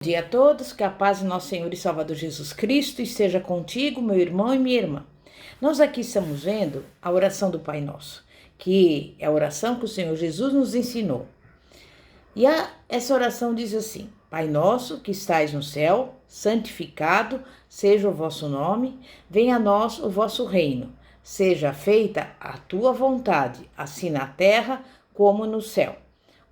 Bom dia a todos, que a paz do nosso Senhor e Salvador Jesus Cristo esteja contigo, meu irmão e minha irmã. Nós aqui estamos vendo a oração do Pai Nosso, que é a oração que o Senhor Jesus nos ensinou. E essa oração diz assim: Pai Nosso que estais no céu, santificado seja o vosso nome, venha a nós o vosso reino, seja feita a tua vontade, assim na terra como no céu.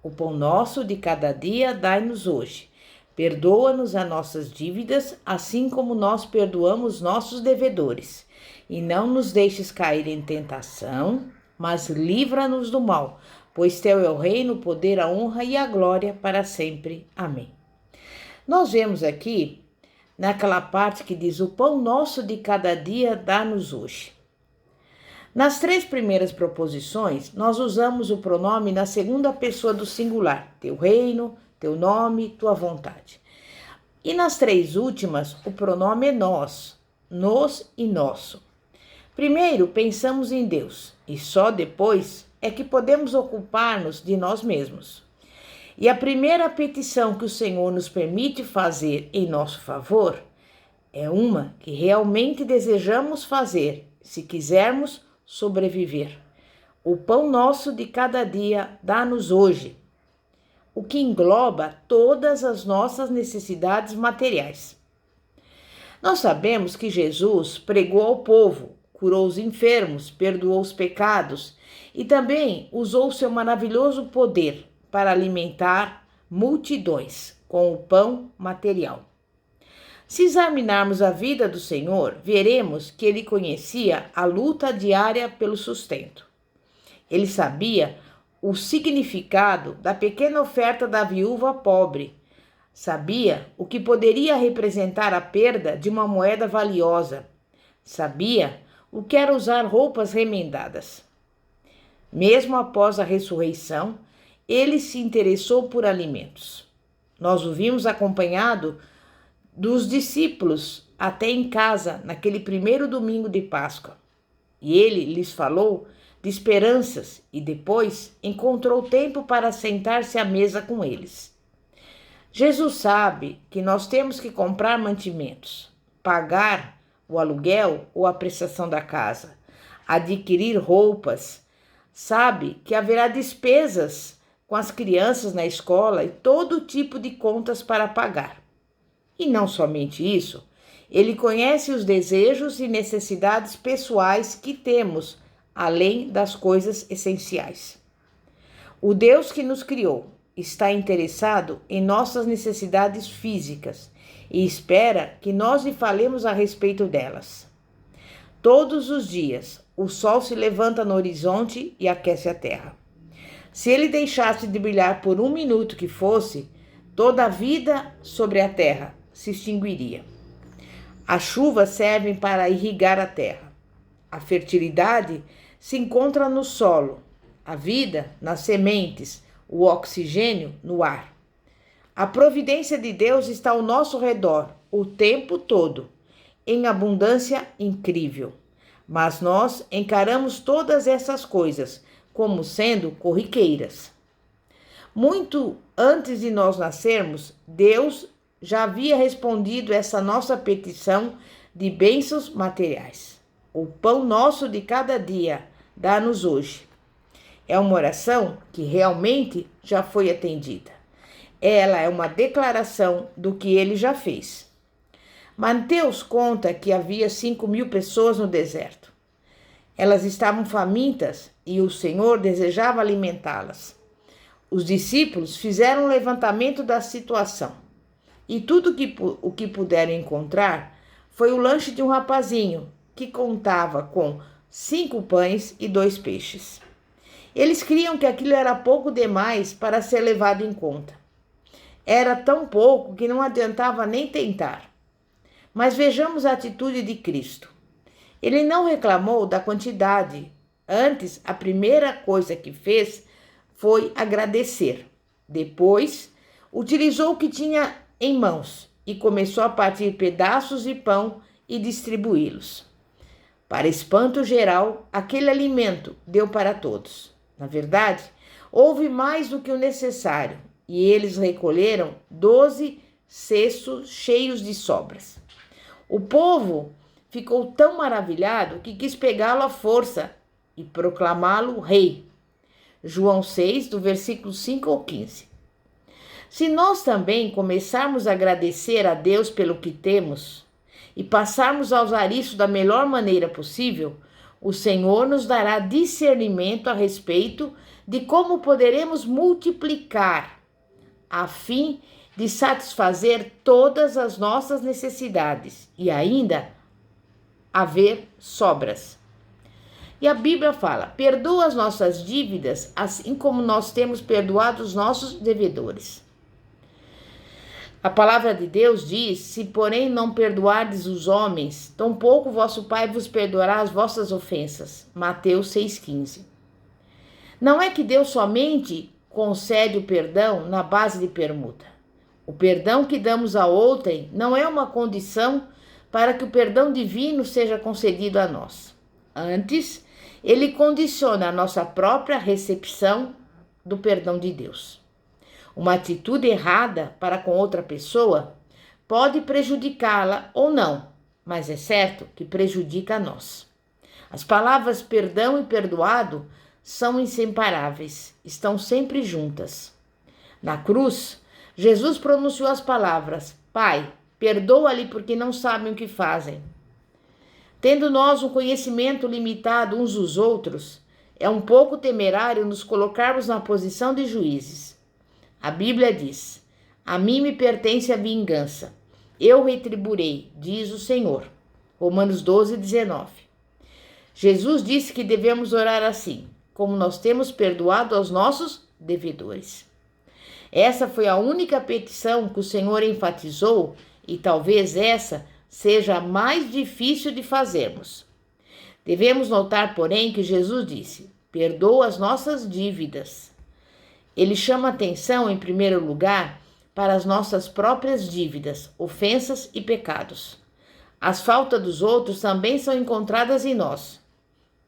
O pão nosso de cada dia dai-nos hoje. Perdoa-nos as nossas dívidas, assim como nós perdoamos nossos devedores. E não nos deixes cair em tentação, mas livra-nos do mal, pois teu é o reino, o poder, a honra e a glória para sempre. Amém. Nós vemos aqui, naquela parte que diz: o pão nosso de cada dia dá-nos hoje. Nas três primeiras proposições, nós usamos o pronome na segunda pessoa do singular: teu reino, teu nome, tua vontade. E nas três últimas, o pronome é nós, nos e nosso. Primeiro, pensamos em Deus, e só depois é que podemos ocupar-nos de nós mesmos. E a primeira petição que o Senhor nos permite fazer em nosso favor é uma que realmente desejamos fazer, se quisermos sobreviver. O pão nosso de cada dia dá-nos hoje, o que engloba todas as nossas necessidades materiais. Nós sabemos que Jesus pregou ao povo, curou os enfermos, perdoou os pecados e também usou seu maravilhoso poder para alimentar multidões com o pão material. Se examinarmos a vida do Senhor, veremos que ele conhecia a luta diária pelo sustento. Ele sabia o significado da pequena oferta da viúva pobre. Sabia o que poderia representar a perda de uma moeda valiosa. Sabia o que era usar roupas remendadas. Mesmo após a ressurreição, ele se interessou por alimentos. Nós o vimos acompanhado dos discípulos até em casa, naquele primeiro domingo de Páscoa. E ele lhes falou de esperanças e depois encontrou tempo para sentar-se à mesa com eles. Jesus sabe que nós temos que comprar mantimentos, pagar o aluguel ou a prestação da casa, adquirir roupas. Sabe que haverá despesas com as crianças na escola e todo tipo de contas para pagar. E não somente isso, ele conhece os desejos e necessidades pessoais que temos, além das coisas essenciais. O Deus que nos criou está interessado em nossas necessidades físicas e espera que nós lhe falemos a respeito delas. Todos os dias, o sol se levanta no horizonte e aquece a terra. Se ele deixasse de brilhar por um minuto que fosse, toda a vida sobre a terra se extinguiria. As chuvas servem para irrigar a terra. A fertilidade se encontra no solo, a vida nas sementes, o oxigênio no ar. A providência de Deus está ao nosso redor o tempo todo, em abundância incrível. Mas nós encaramos todas essas coisas como sendo corriqueiras. Muito antes de nós nascermos, Deus já havia respondido essa nossa petição de bênçãos materiais. O pão nosso de cada dia dá-nos hoje. É uma oração que realmente já foi atendida. Ela é uma declaração do que ele já fez. Mateus conta que havia 5.000 pessoas no deserto. Elas estavam famintas e o Senhor desejava alimentá-las. Os discípulos fizeram um levantamento da situação. E tudo o que puderam encontrar foi o lanche de um rapazinho que contava com 5 pães e 2 peixes. Eles criam que aquilo era pouco demais para ser levado em conta. Era tão pouco que não adiantava nem tentar. Mas vejamos a atitude de Cristo. Ele não reclamou da quantidade. Antes, a primeira coisa que fez foi agradecer. Depois, utilizou o que tinha em mãos e começou a partir pedaços de pão e distribuí-los. Para espanto geral, aquele alimento deu para todos. Na verdade, houve mais do que o necessário e eles recolheram 12 cestos cheios de sobras. O povo ficou tão maravilhado que quis pegá-lo à força e proclamá-lo rei. João 6, do versículo 5 ao 15. Se nós também começarmos a agradecer a Deus pelo que temos e passarmos a usar isso da melhor maneira possível, o Senhor nos dará discernimento a respeito de como poderemos multiplicar, a fim de satisfazer todas as nossas necessidades e ainda haver sobras. E a Bíblia fala: perdoa as nossas dívidas, assim como nós temos perdoado os nossos devedores. A palavra de Deus diz: se porém não perdoardes os homens, tampouco vosso Pai vos perdoará as vossas ofensas. Mateus 6,15. Não é que Deus somente concede o perdão na base de permuta. O perdão que damos a outrem não é uma condição para que o perdão divino seja concedido a nós. Antes, ele condiciona a nossa própria recepção do perdão de Deus. Uma atitude errada para com outra pessoa pode prejudicá-la ou não, mas é certo que prejudica a nós. As palavras perdão e perdoado são inseparáveis, estão sempre juntas. Na cruz, Jesus pronunciou as palavras: Pai, perdoa-lhe porque não sabem o que fazem. Tendo nós um conhecimento limitado uns dos outros, é um pouco temerário nos colocarmos na posição de juízes. A Bíblia diz: a mim me pertence a vingança, eu retribuirei, diz o Senhor. Romanos 12, 19. Jesus disse que devemos orar assim: como nós temos perdoado aos nossos devedores. Essa foi a única petição que o Senhor enfatizou e talvez essa seja a mais difícil de fazermos. Devemos notar, porém, que Jesus disse: perdoa as nossas dívidas. Ele chama atenção, em primeiro lugar, para as nossas próprias dívidas, ofensas e pecados. As faltas dos outros também são encontradas em nós.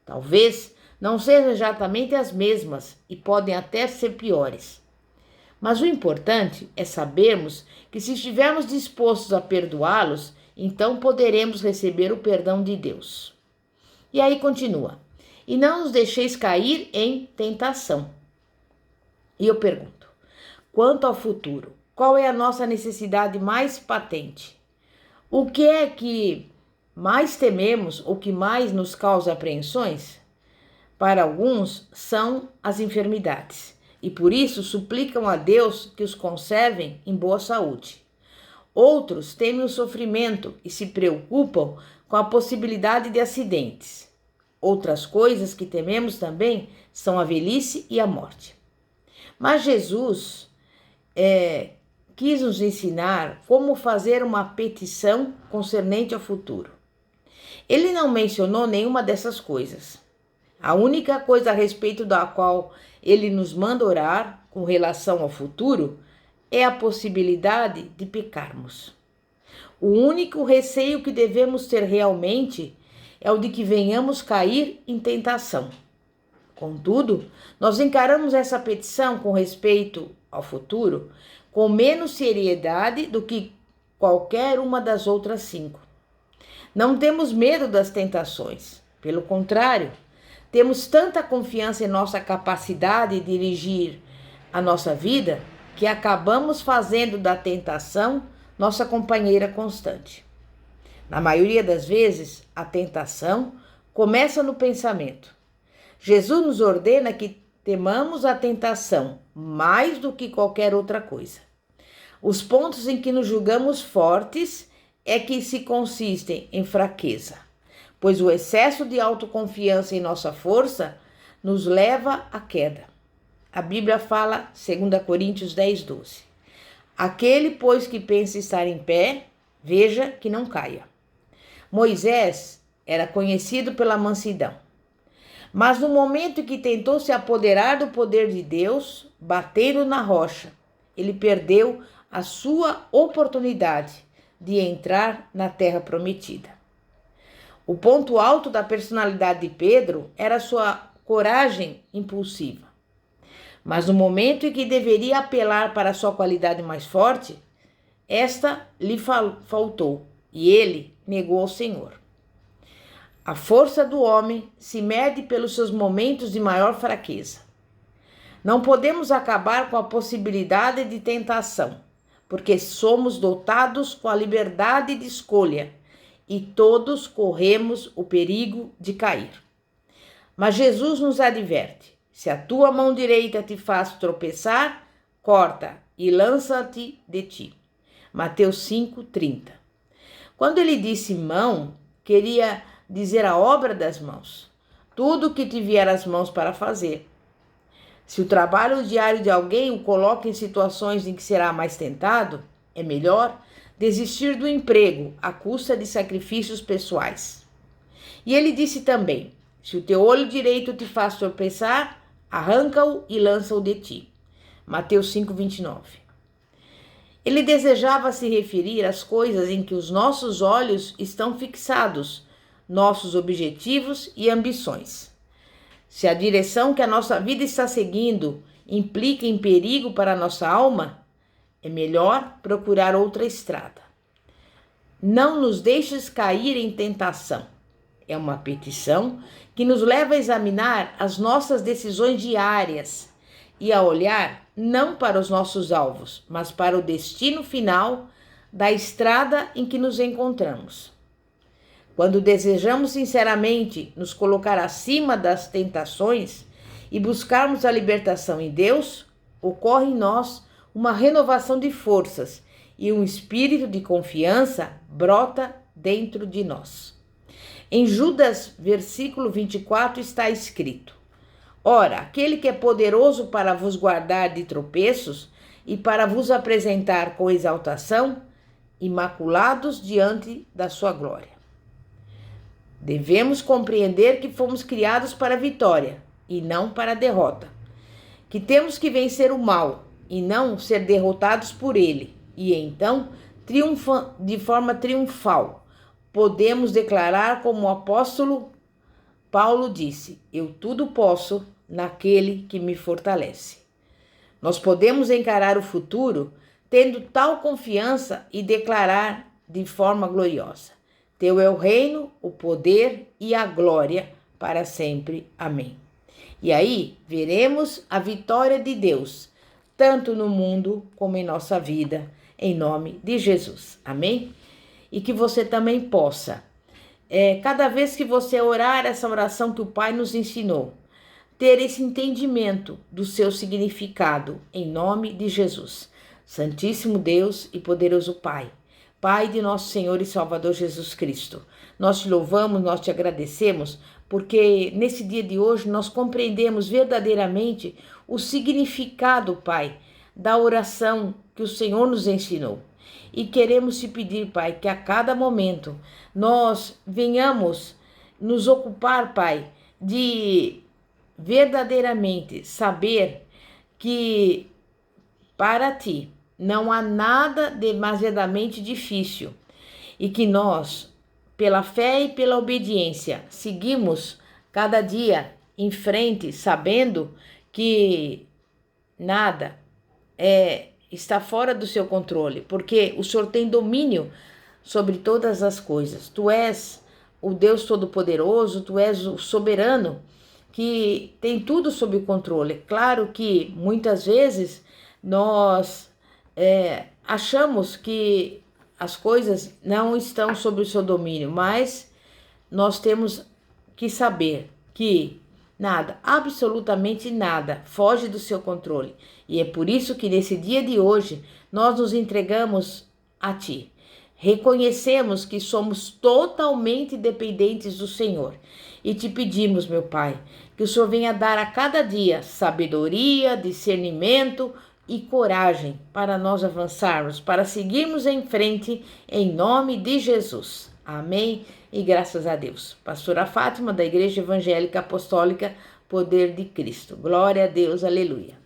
Talvez não sejam exatamente as mesmas e podem até ser piores. Mas o importante é sabermos que se estivermos dispostos a perdoá-los, então poderemos receber o perdão de Deus. E aí continua: e não nos deixeis cair em tentação. E eu pergunto, quanto ao futuro, qual é a nossa necessidade mais patente? O que é que mais tememos ou que mais nos causa apreensões? Para alguns, são as enfermidades, e por isso suplicam a Deus que os conservem em boa saúde. Outros temem o sofrimento e se preocupam com a possibilidade de acidentes. Outras coisas que tememos também são a velhice e a morte. Mas Jesus quis nos ensinar como fazer uma petição concernente ao futuro. Ele não mencionou nenhuma dessas coisas. A única coisa a respeito da qual ele nos manda orar com relação ao futuro é a possibilidade de pecarmos. O único receio que devemos ter realmente é o de que venhamos cair em tentação. Contudo, nós encaramos essa petição com respeito ao futuro com menos seriedade do que qualquer uma das outras 5. Não temos medo das tentações. Pelo contrário, temos tanta confiança em nossa capacidade de dirigir a nossa vida que acabamos fazendo da tentação nossa companheira constante. Na maioria das vezes, a tentação começa no pensamento. Jesus nos ordena que temamos a tentação mais do que qualquer outra coisa. Os pontos em que nos julgamos fortes é que se consistem em fraqueza, pois o excesso de autoconfiança em nossa força nos leva à queda. A Bíblia fala, 2 Coríntios 10, 12. Aquele, pois, que pensa estar em pé, veja que não caia. Moisés era conhecido pela mansidão. Mas no momento em que tentou se apoderar do poder de Deus, batendo na rocha, ele perdeu a sua oportunidade de entrar na terra prometida. O ponto alto da personalidade de Pedro era sua coragem impulsiva. Mas no momento em que deveria apelar para a sua qualidade mais forte, esta lhe faltou e ele negou ao Senhor. A força do homem se mede pelos seus momentos de maior fraqueza. Não podemos acabar com a possibilidade de tentação, porque somos dotados com a liberdade de escolha e todos corremos o perigo de cair. Mas Jesus nos adverte: se a tua mão direita te faz tropeçar, corta e lança-te de ti. Mateus 5:30. Quando ele disse mão, queria dizer a obra das mãos, tudo que te vier às mãos para fazer. Se o trabalho diário de alguém o coloca em situações em que será mais tentado, é melhor desistir do emprego à custa de sacrifícios pessoais. E ele disse também: se o teu olho direito te faz tropeçar, arranca-o e lança-o de ti. Mateus 5:29. Ele desejava se referir às coisas em que os nossos olhos estão fixados, nossos objetivos e ambições. Se a direção que a nossa vida está seguindo implica em perigo para a nossa alma, é melhor procurar outra estrada. Não nos deixes cair em tentação. É uma petição que nos leva a examinar as nossas decisões diárias e a olhar não para os nossos alvos, mas para o destino final da estrada em que nos encontramos. Quando desejamos sinceramente nos colocar acima das tentações e buscarmos a libertação em Deus, ocorre em nós uma renovação de forças e um espírito de confiança brota dentro de nós. Em Judas, versículo 24, está escrito: ora, aquele que é poderoso para vos guardar de tropeços e para vos apresentar com exaltação, imaculados diante da sua glória. Devemos compreender que fomos criados para a vitória e não para a derrota, que temos que vencer o mal e não ser derrotados por ele, e então, de forma triunfal, podemos declarar como o apóstolo Paulo disse: eu tudo posso naquele que me fortalece. Nós podemos encarar o futuro tendo tal confiança e declarar de forma gloriosa: teu é o reino, o poder e a glória para sempre. Amém. E aí veremos a vitória de Deus, tanto no mundo como em nossa vida, em nome de Jesus. Amém? E que você também possa, cada vez que você orar essa oração que o Pai nos ensinou, ter esse entendimento do seu significado, em nome de Jesus. Santíssimo Deus e poderoso Pai, Pai de nosso Senhor e Salvador Jesus Cristo, nós te louvamos, nós te agradecemos, porque nesse dia de hoje nós compreendemos verdadeiramente o significado, Pai, da oração que o Senhor nos ensinou. E queremos te pedir, Pai, que a cada momento nós venhamos nos ocupar, Pai, de verdadeiramente saber que para ti não há nada demasiadamente difícil e que nós, pela fé e pela obediência, seguimos cada dia em frente, sabendo que nada está fora do seu controle, porque o Senhor tem domínio sobre todas as coisas. Tu és o Deus Todo-Poderoso, tu és o soberano que tem tudo sob o controle. Claro que muitas vezes nós achamos que as coisas não estão sob o seu domínio, mas nós temos que saber que nada, absolutamente nada, foge do seu controle. E é por isso que nesse dia de hoje nós nos entregamos a Ti. Reconhecemos que somos totalmente dependentes do Senhor. E te pedimos, meu Pai, que o Senhor venha dar a cada dia sabedoria, discernimento e coragem para nós avançarmos, para seguirmos em frente, em nome de Jesus. Amém e graças a Deus. Pastora Fátima, da Igreja Evangélica Apostólica Poder de Cristo. Glória a Deus, aleluia.